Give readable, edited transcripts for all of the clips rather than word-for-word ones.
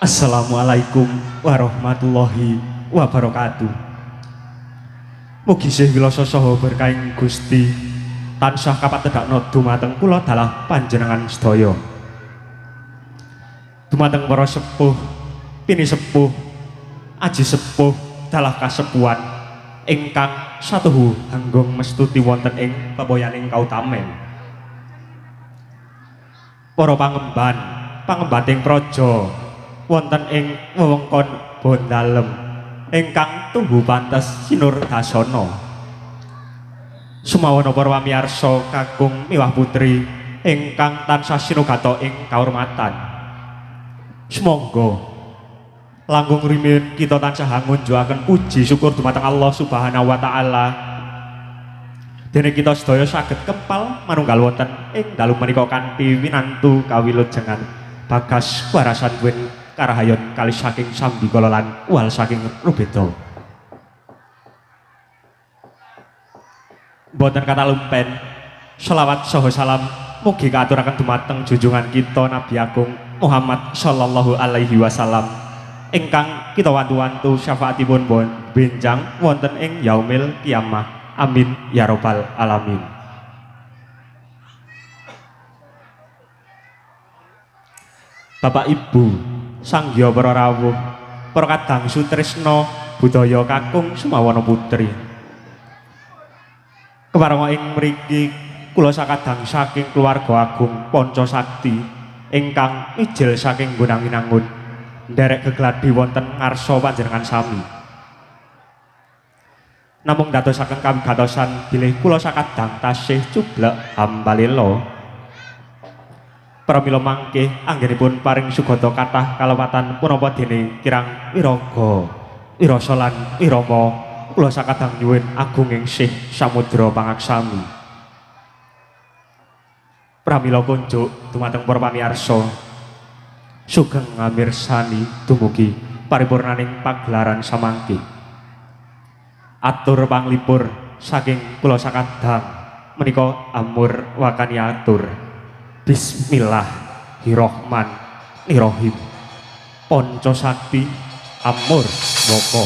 Assalamualaikum warahmatullahi wabarakatuh. Mugi sih wilasa saha berkahing Gusti tansah kapatedhakna dumateng kula dalah panjenengan sedaya. Dumateng para sepuh, pini sepuh, aji sepuh dalah kasepuhan ingkang satuhu hanggong mestuti wonten ing pepoyaning kautamen. Para pangemban, pangembating praja wonten ing wewengkon Bondalem ingkang tuhu pantes sinur dasana. Sumawana para pamirsa kakung miwah putri ingkang tansah sinugata ing kaurmatan. Sumangga langkung rimin kita tansah ngunjukaken puji syukur dumateng Allah Subhanahu wa taala. Dene kita sedaya saged kempal manunggal wonten ing dalu menika kanthi winantu kawilujengan bagas warasan duwen karahayon kali saking sambikala lan wal saking rubeda. Boten kata lumpen selawat saha salam mugi kaaturaken dumateng junjungan kita Nabi Agung Muhammad sallallahu alaihi wasallam ingkang kita wantu-wantu syafaatipun benjang wonten ing yaumil kiamah. Amin ya rabbal alamin. Bapak Ibu Sangya para rawuh, para kadang sutresna budaya kakung sumawana putri. Keparenga ing mriki kula sakadang saking keluarga agung Panca Sakti ingkang ijil saking Gunanginangun nderek gegladi wonten ngarsa panjenengan sami. Namung dadosaken kawigatosan bilih kula sakadang tasih cublek hambalila. Pramila mangke anggenipun paring sugata kathah kalewatan punapa dening kirang wiraga, wirasa lan wirama kula sakadang nyuwun agunging Sih Samudra Pangaksami. Pramila kunjuk dumateng para pamirsa sugeng ngamirsani dumugi paripurnaning pagelaran samangke. Atur panglipur saking kula sakadang menika amur wakani atur. Bismillahirrahmanirrahim. Panca Sakti amur moko.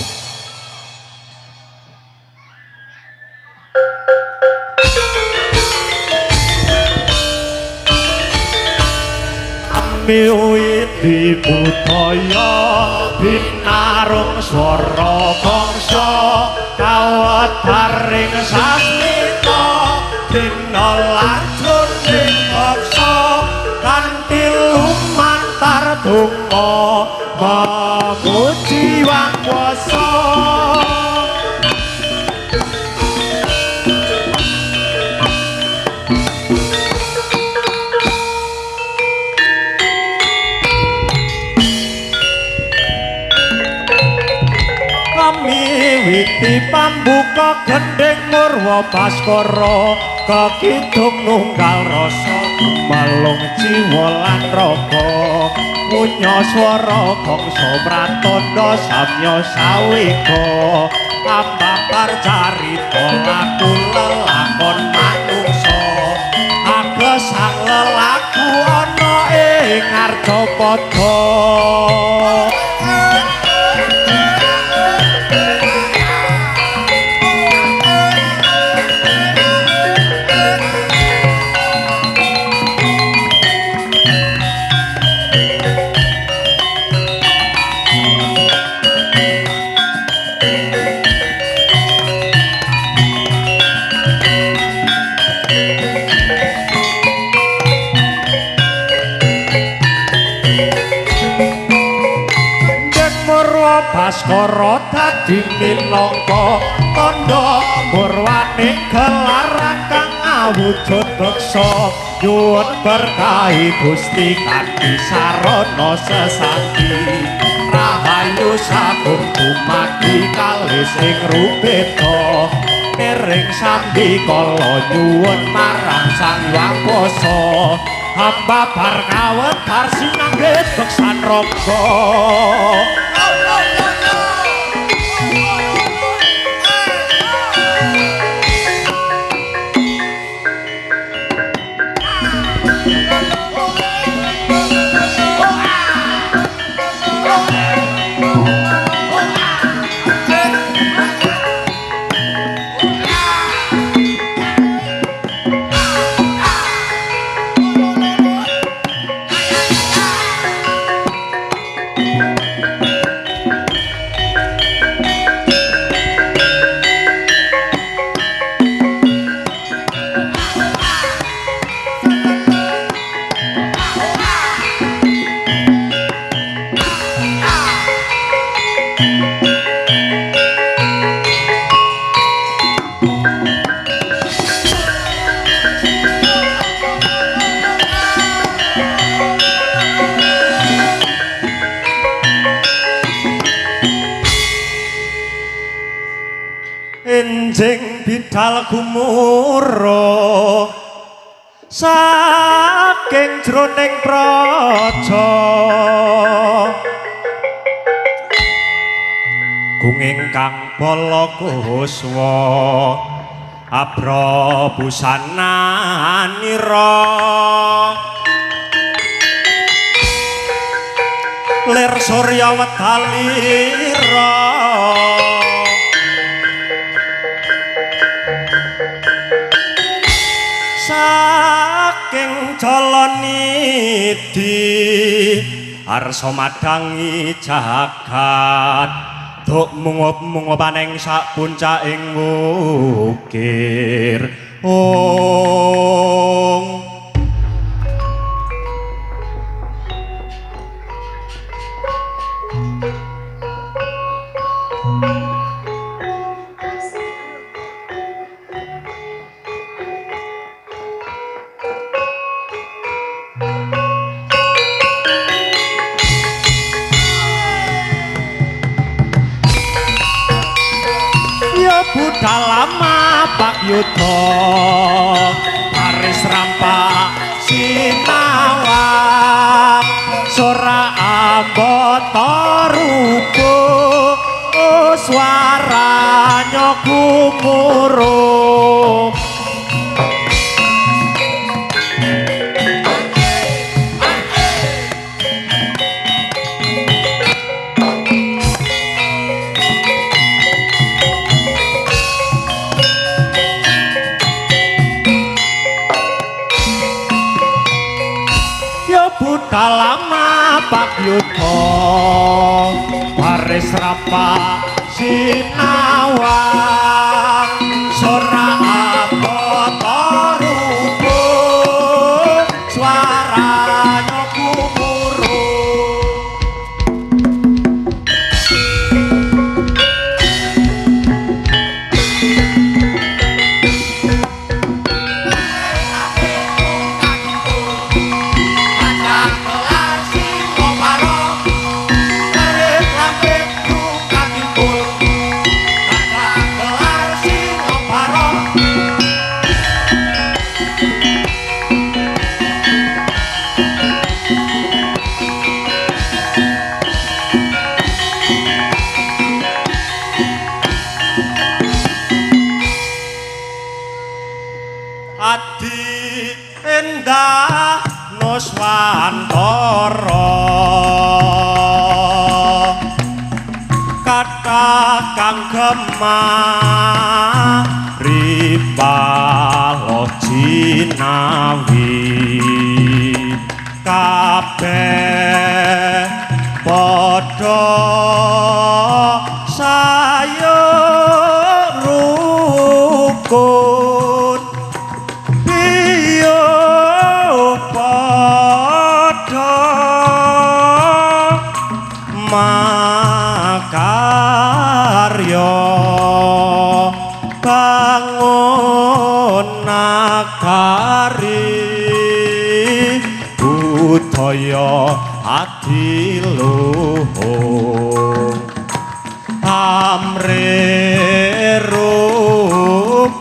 Miwiti budaya binarung swara bangsa kawataring sasmita dina lajur ing bangsa kanthi lumantar donga memuji wang kuwasa. Witi pambuka gendeng murwa baskara kakidung nunggal rasa malung jiwa lan raga punya swara bangsa pratandha samya sawega ambabar carita laku lelakon manungsa agesang lelaku ana ing Arjapada. Baskara dadi minangka tandha murwane gelar kang awujud beksa nyuwun berkahi Gusti kanthi sarana sesati rahayu sagung dumadi kalis ing rubeda miring sambikala nyuwun marang Sang Hyang Wasa hamba bar kawetar sinanggit beksan raga. budal gumuruh saking jroning praja gung ingkang balakuswa abra busananira lir surya wedalira saking jalanidi arsa madangi jagat duk mungup-mungupaning sak puncaking wukir budal lama pak yudha baris rampak sinawang sora ambata rubuh swaranya gumuruh kalama pak yudha baris rampak sinawang sora ambata rubuh swaranya gumuruh adi endah nuswantara kathah kang gemah ripalo jinawi kabeh padha sayuk rukun makarya bangun nagari budaya adiluhung amre rukun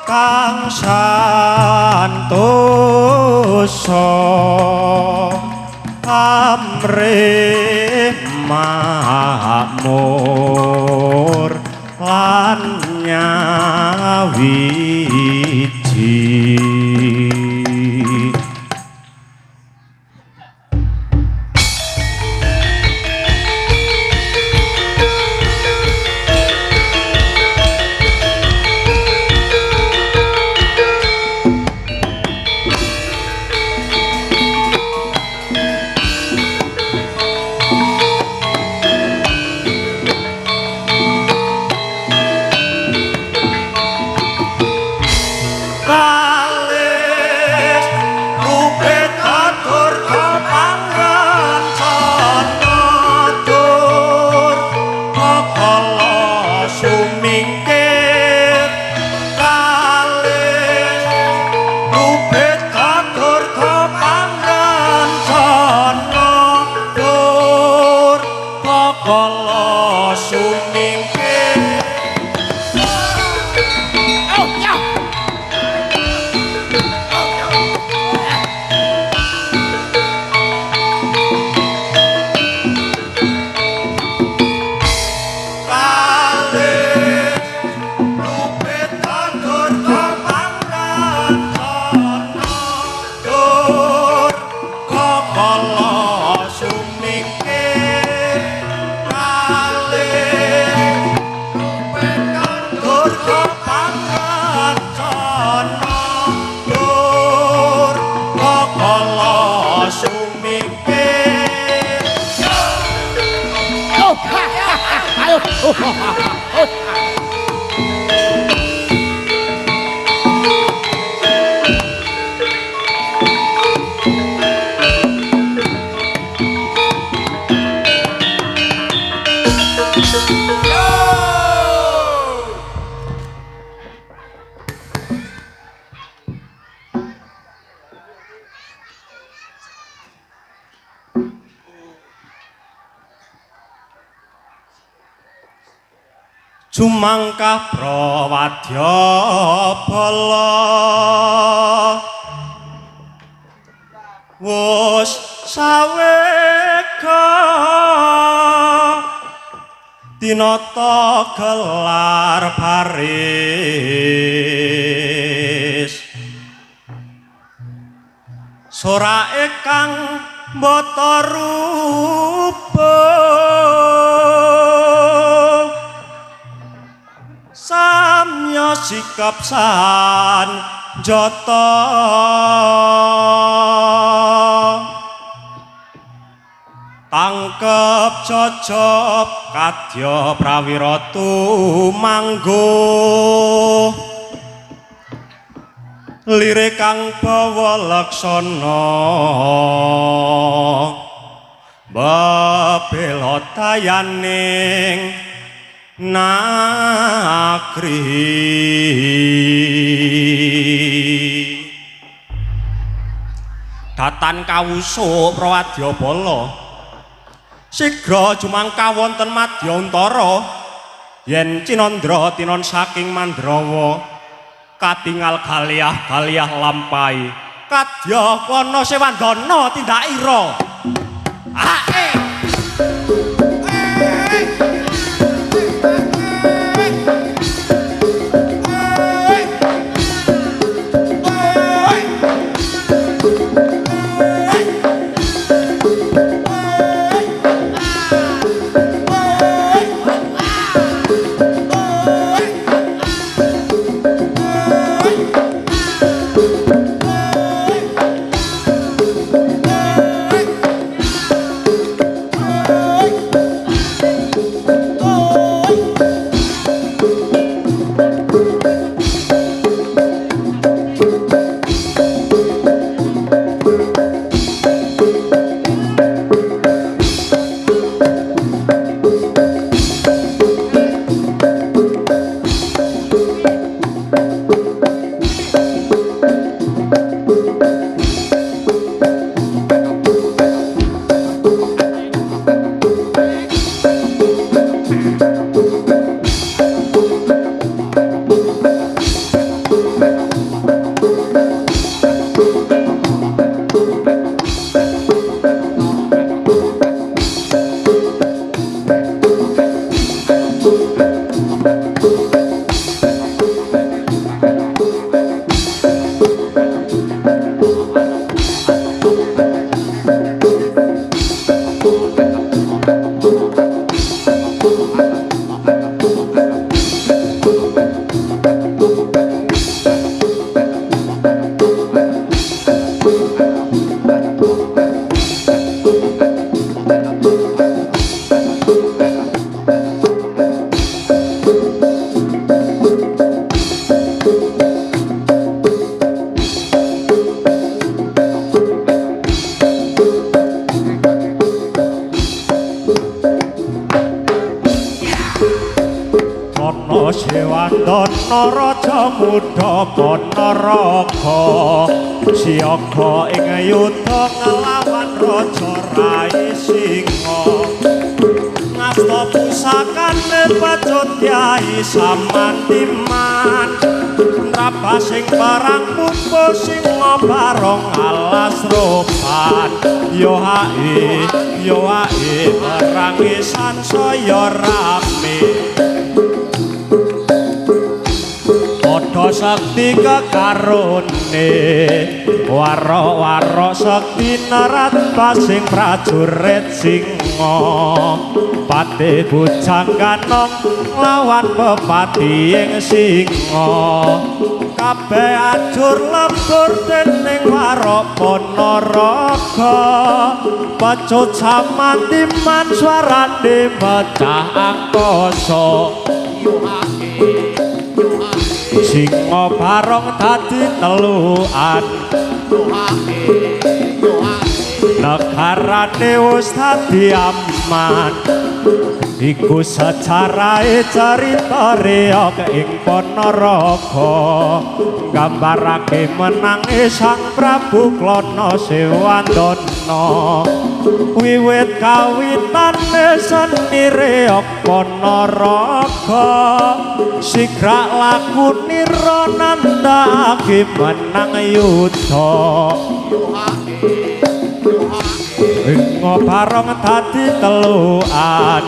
kang santosa amre makmur lan nyawiji kala sumingkir Jumangkah prawadya bala wus sawega tinata gelar baris sorake kang mbata rupa samya sikap sanjata tangkep jojop kadya prawira tumangguh lirik kang bawa laksana bebela dayaning nagri datan kawusa prawadya bala sigra jumangka wonten Madyantara yen Cinandra tinon saking Mandrawa katingal galiah lampahi kadya kono Sewandana tindakira ae Sewandana raja muda Panaraga siaga ing yudha nglawan raja Rai Singa ngasta pusakane pacut Kyai Samantiman trabasing barang mupo singa barong alas ropan yo hae barange sansaya rame padha sekti kekarone waro-waro sekti nerat pasing prajurit singa pate bujang ganong lawan pepati ing singa kabeh ajur lembur dening Warapanaraga pecut samantiman swarane bocah angkasa singa barong dadi telukan negarane wis dadi aman iku sejarahe cerita reog ing Panaraga nggambarake menange Sang Prabu Klana Sewandana wiwit kawitane seni reog Panaraga sigra laku nira nandhake menang yudha Ingo barong dadi telukan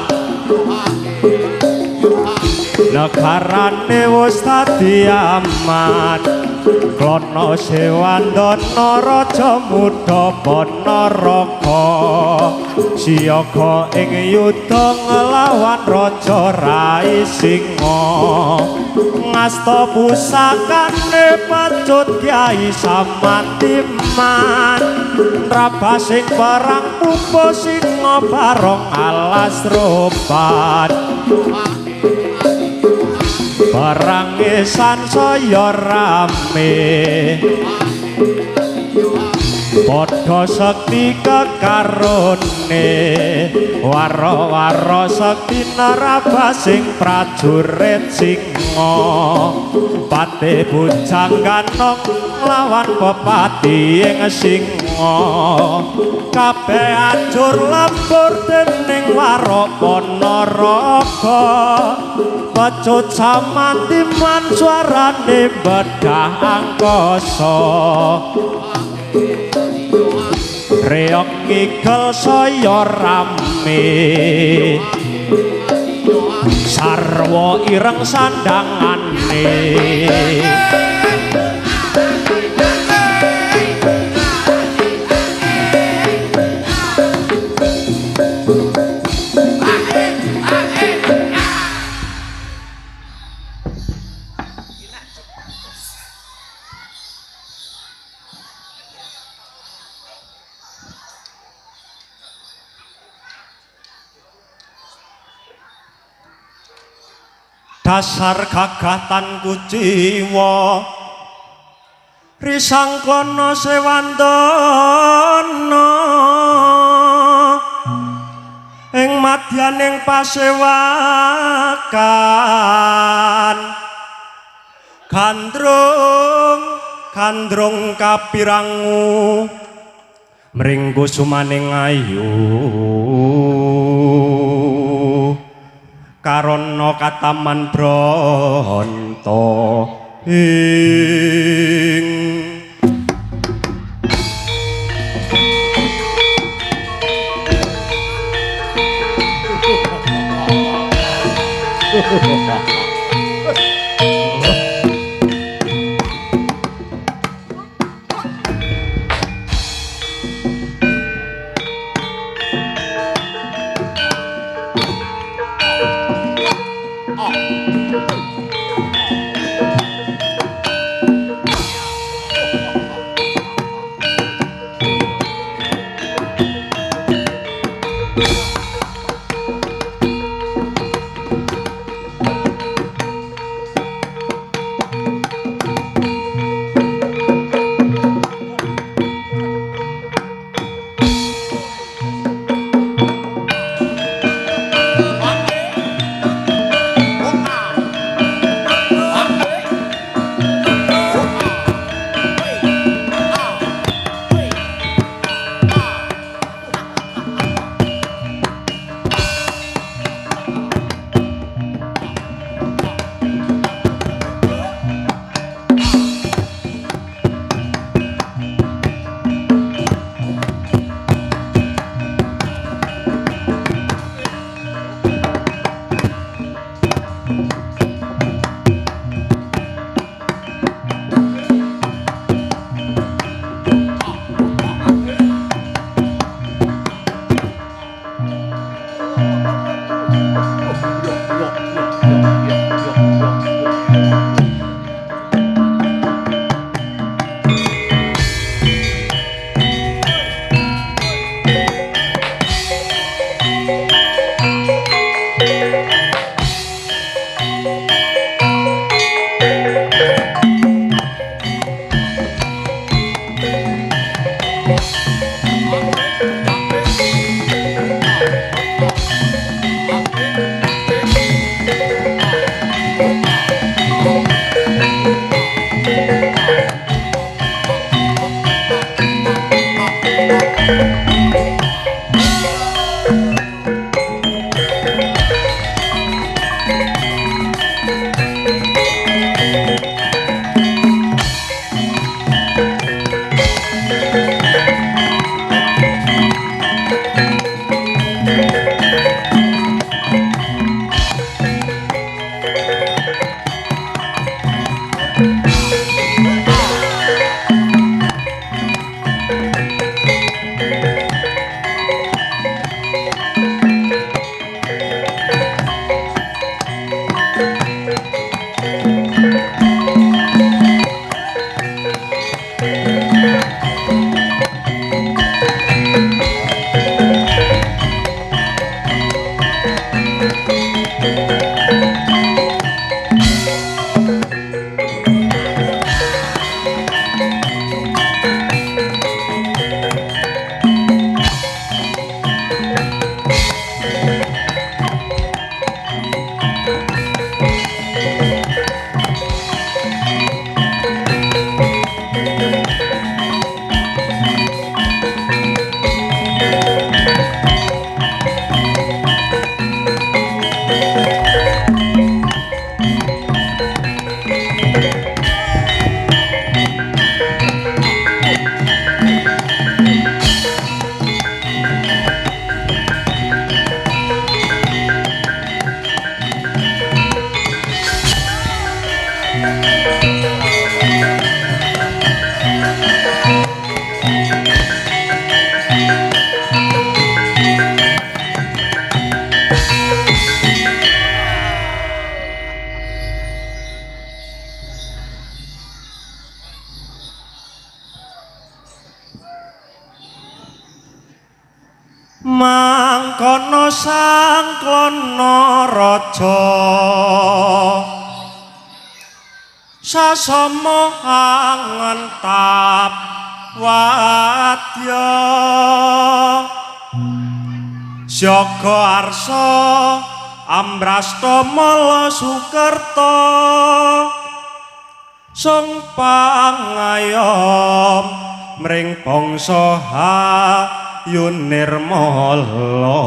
negarane wis dadi aman Klana Sewandana raja muda Panaraga siyaga ing yudha nglawan raja Rai Singa ngasta pusakane pecut Kyai Samantiman rabasing perang pupo singa barong alas roban barange sansaya rame padha sekti kekarone waro-waro sekti nerabasing prajurit singa pate bujang ganong lawan pepati ing singa kabeh ajur lembur dening Warapanaraga pecut samantiman swarane bedah angkasa reog ngigel saya rame sarwa ireng sandangane dasar gagah tan kuciwa risang Klana Sewandana ing madyaning pasewakan gandrung kapirangu mring kusumaning ayu karana kataman Branta ing mangkono sangklana raja sasama angentap wadya syaga arsa ambrasta mala sukerta sung pangayom mring bangsa Hayun Nirmala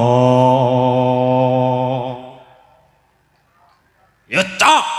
ya cok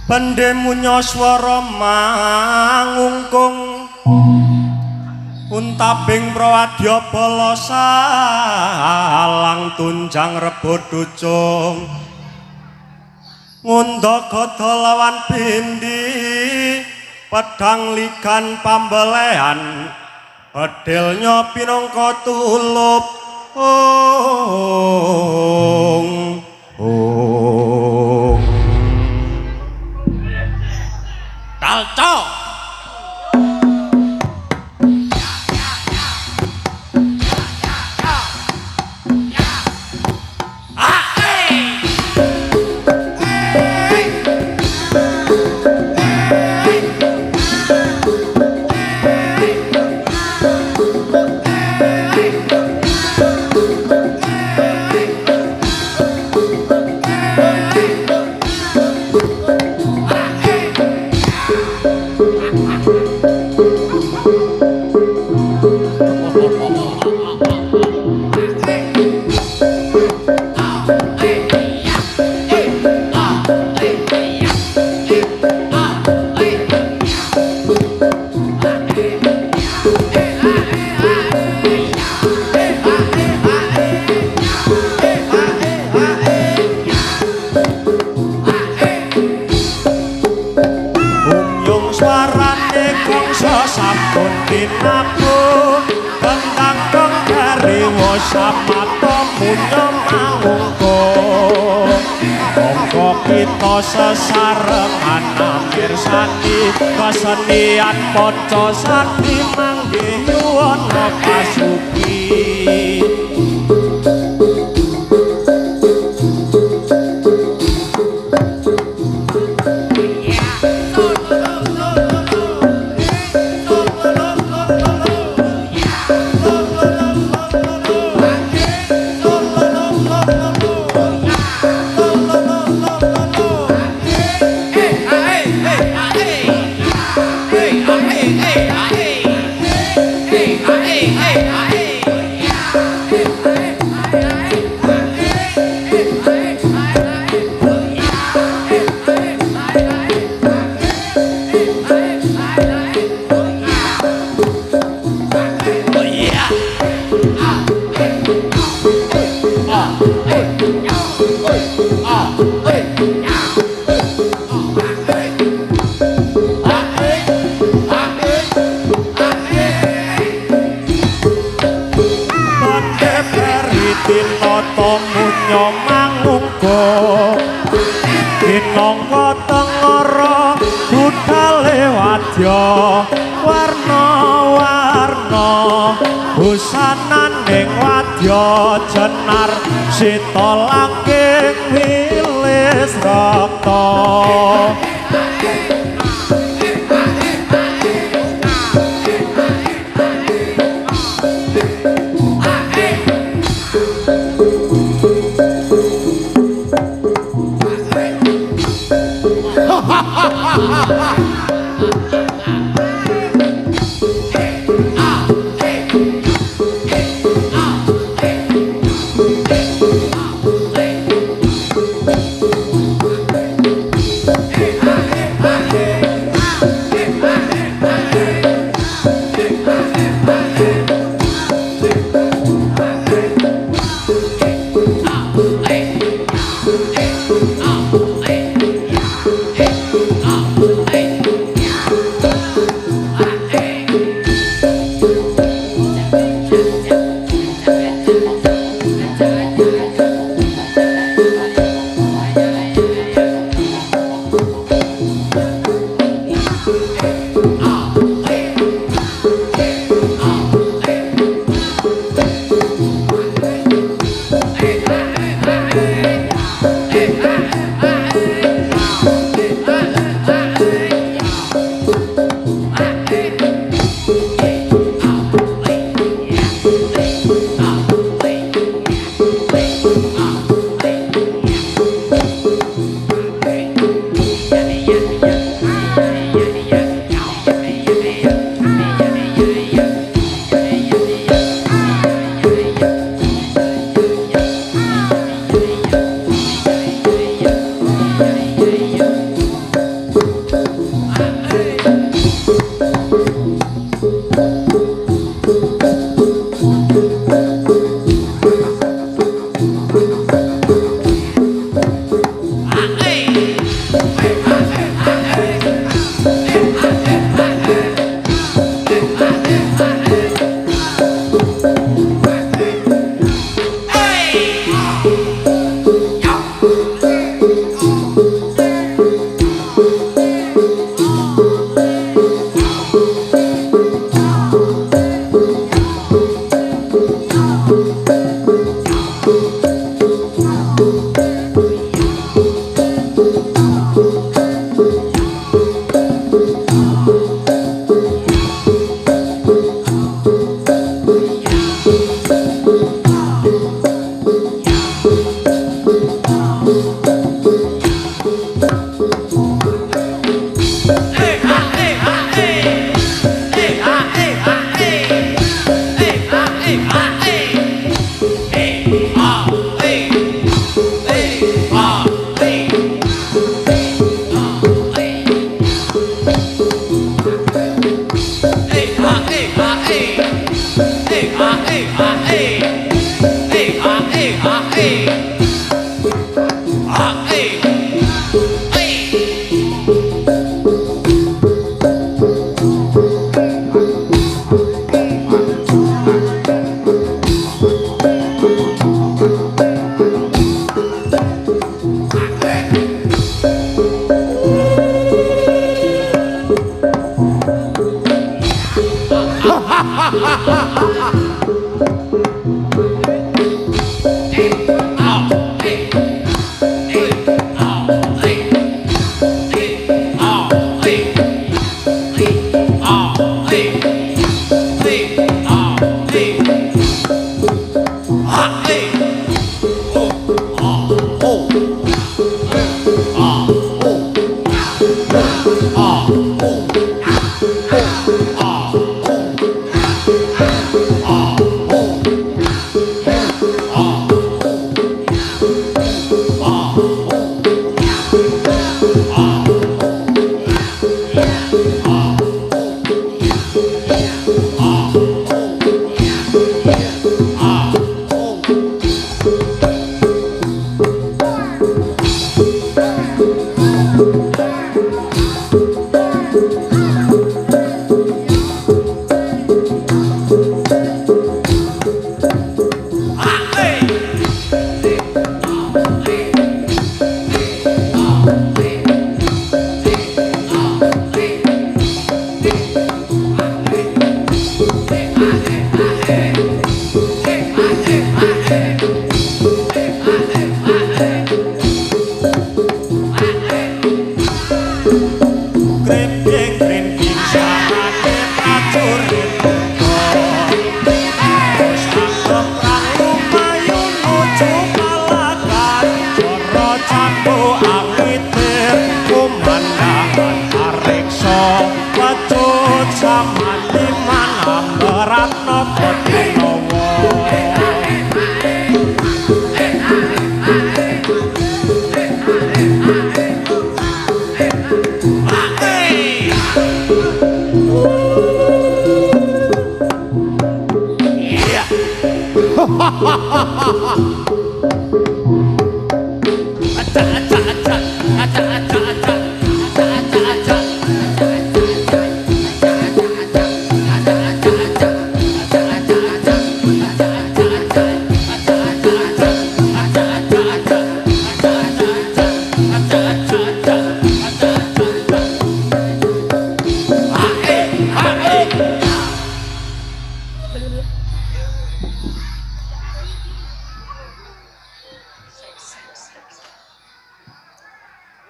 Pendemu nyoswara mangungkung Untabing prawadya bala salang tunjang rebut ducung ngundha gada lawan bindi pedhang ligan pambelehan bedilnya pinangka tulup Talca sampun dinaku tentang kengkari wasamato punya mangungko mongko kita sesarengan mirsani kesenian poco sati manggi yuwana pasuki Dinongko tengara budale wadya warna-warna busanan ning wadya jenar sita langking wilis rakta Hey!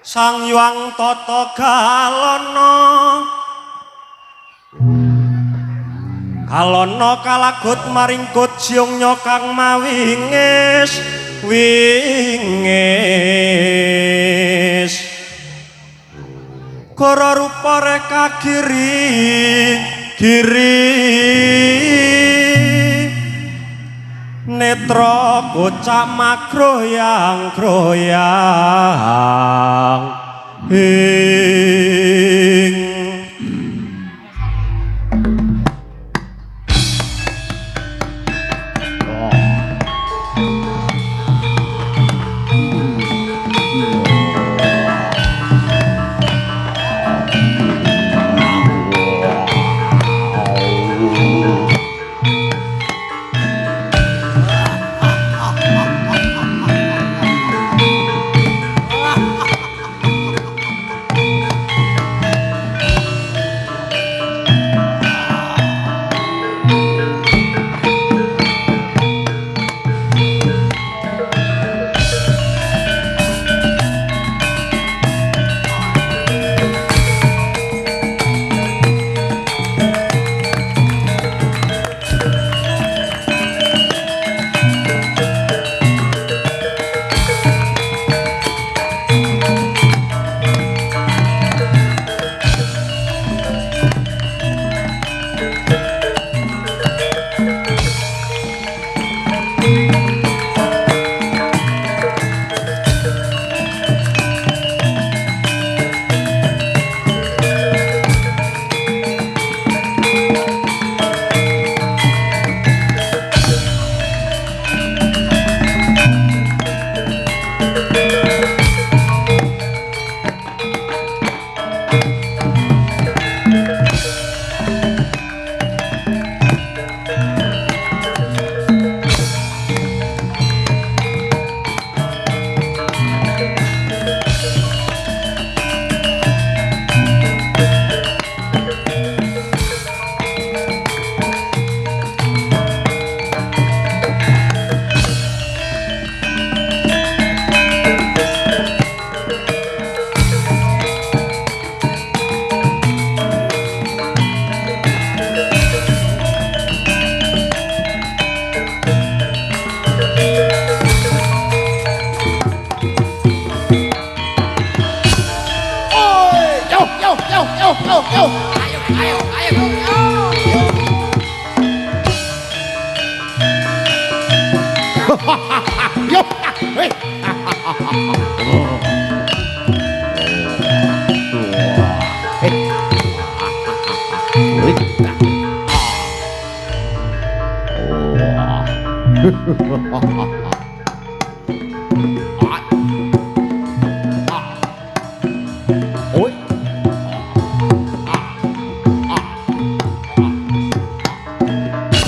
Sang Hyang Tata Galana Galana kalagut maringkut jiungnya kang mawingis wingis Kara rupa reka giri netra kocak makroyang hing Yo, hei. Ôi.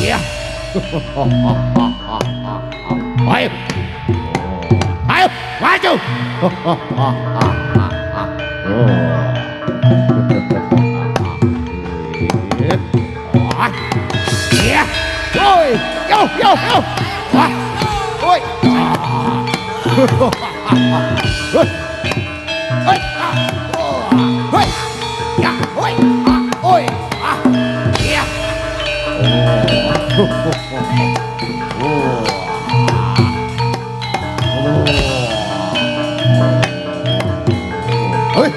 Yeah. Ayo. Ayo, maju. Yeah. Ôi, yo, yo, yo. Ôi. Ôi. Ôi. Ôi. Ya, ôi. Ôi. Yeah. Ôi.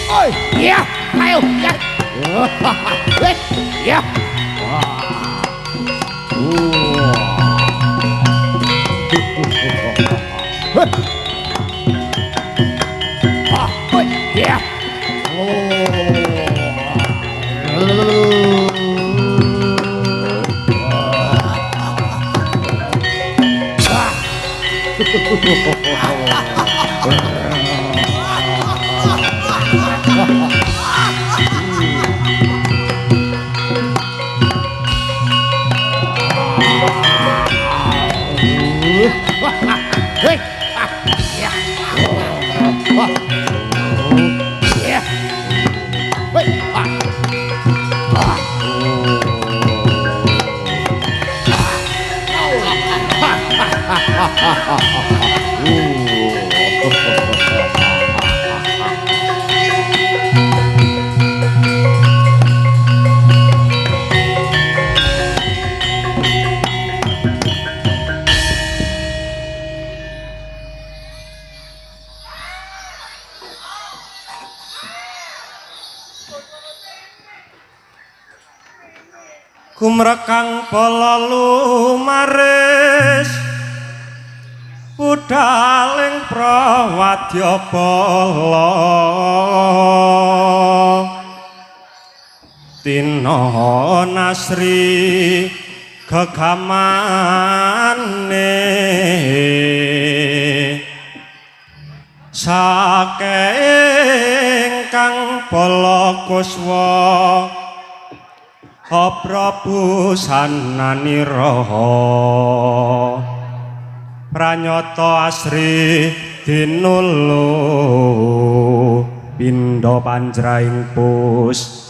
Ôi, yeah, ayo, yeah. Yeah. Ôi, yeah. Hey. Yeah. Yeah. Kumrekang bala lumaris budaling prawadya bala Tino nasri gegamane saking kang bala kuswa Prabu sananira pranyata asri dinulu pindha panjraing puspita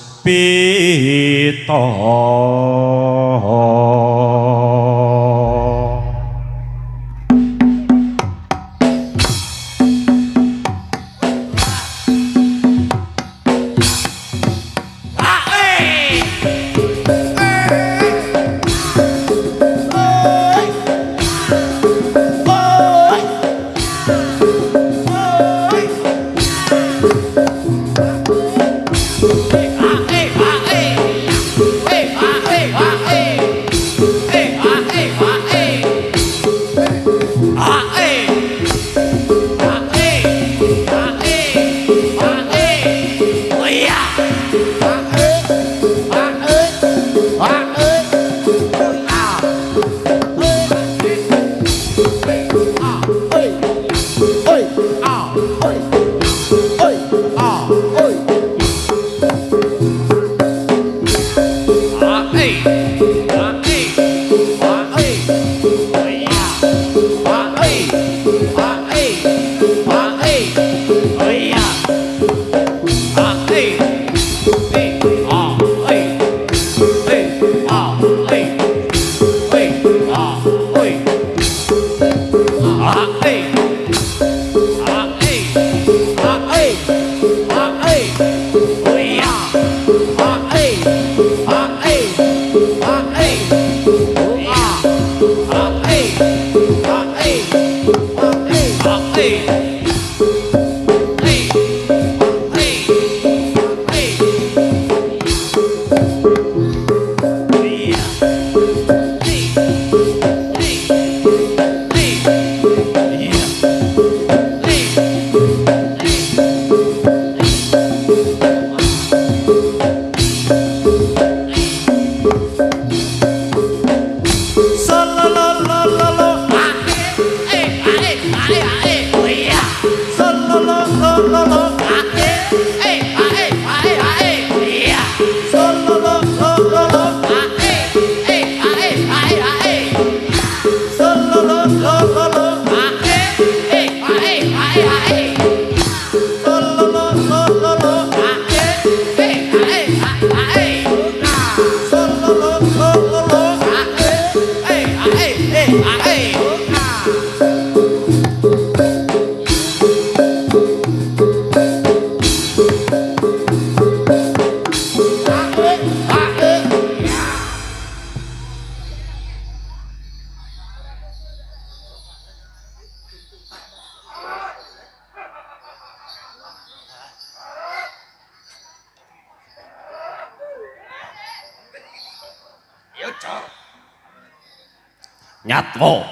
Nyatwo.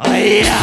Iya.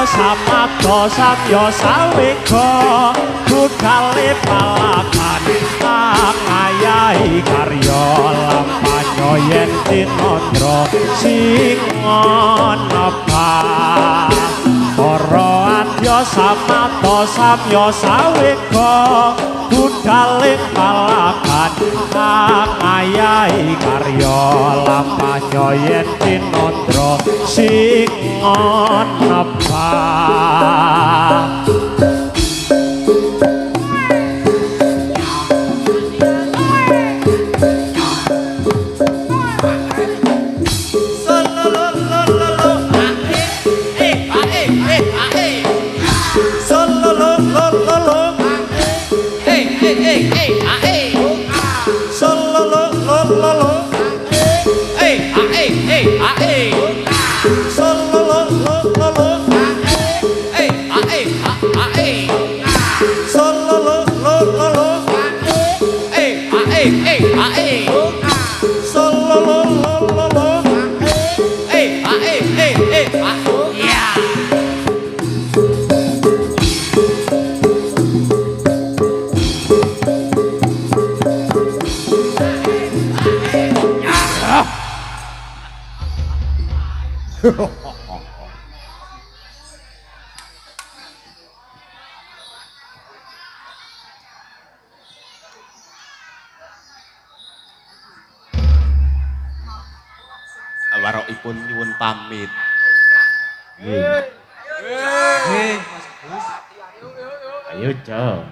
Samapta samya sawega budale palakan angayahi karya lampanya yen tinandra sing nepa para adya samapta samya sawega budale palakan angayahi karya lampanya yen tinandra sing nepa. Warokipun nyuwun pamit. Ayo, Cok.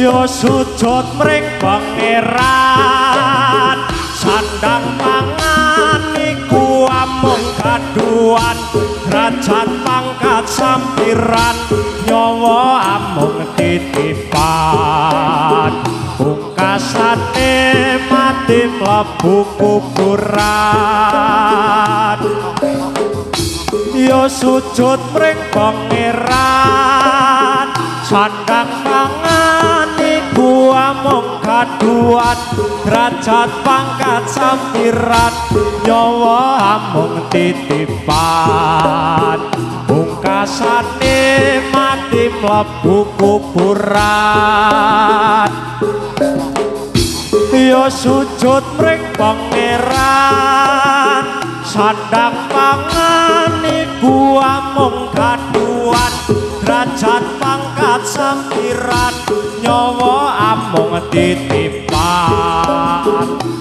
Yo sujud mring pangeran sandang pangan iku amung kaduan derajat pangkat sampiran nyawa amung titipan pungkasane mati mlebu kuburan yo sujud mring pangeran sandang pangan iku amung kaduan derajat pangkat sampiran nyawa amung titipan pungkasane mati mlebu kuburan yo sujud mring pangeran sandang pangan iku amung kaduan derajat pangkat sampiran nyawa amung titipan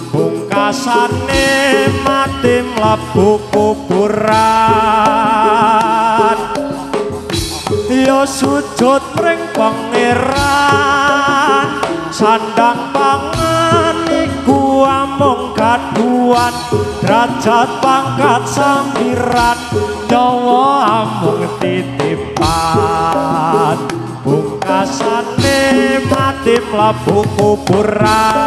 pungkasane mati mlebu kuburan ya sujud mring pangeran sandang pangan iku amung kaduan derajat pangkat sampiran nyawa amung titipan pungkasane mati mlebu kuburan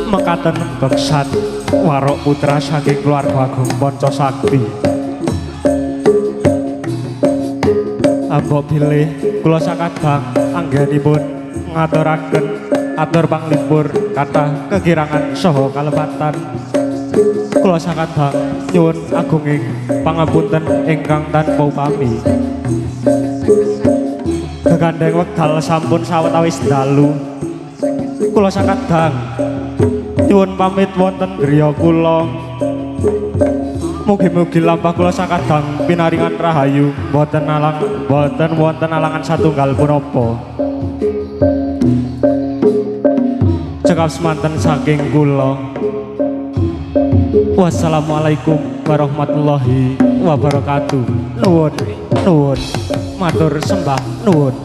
mekaten beksan warok putra saking keluarga Agung Panca Sakti. Mbok bilih kula sakadang anggenipun ngaturaken atur panglipur kathah kekirangan saha kalepatan. Kula sakadang nyuwun agunging pangapunten ingkang tanpa upami. Gegandeng wekdal sampun sawetawis dalu. Kula sakadang nyuwun pamit wonten griya kula. Mugi-mugi lampah kula sakadang pinaringan rahayu boten wonten alangan satunggal punapa. Cekap semanten saking kula. Wassalamualaikum warahmatullahi wabarakatuh. Nuwun, nuwun, matur sembah nuwun.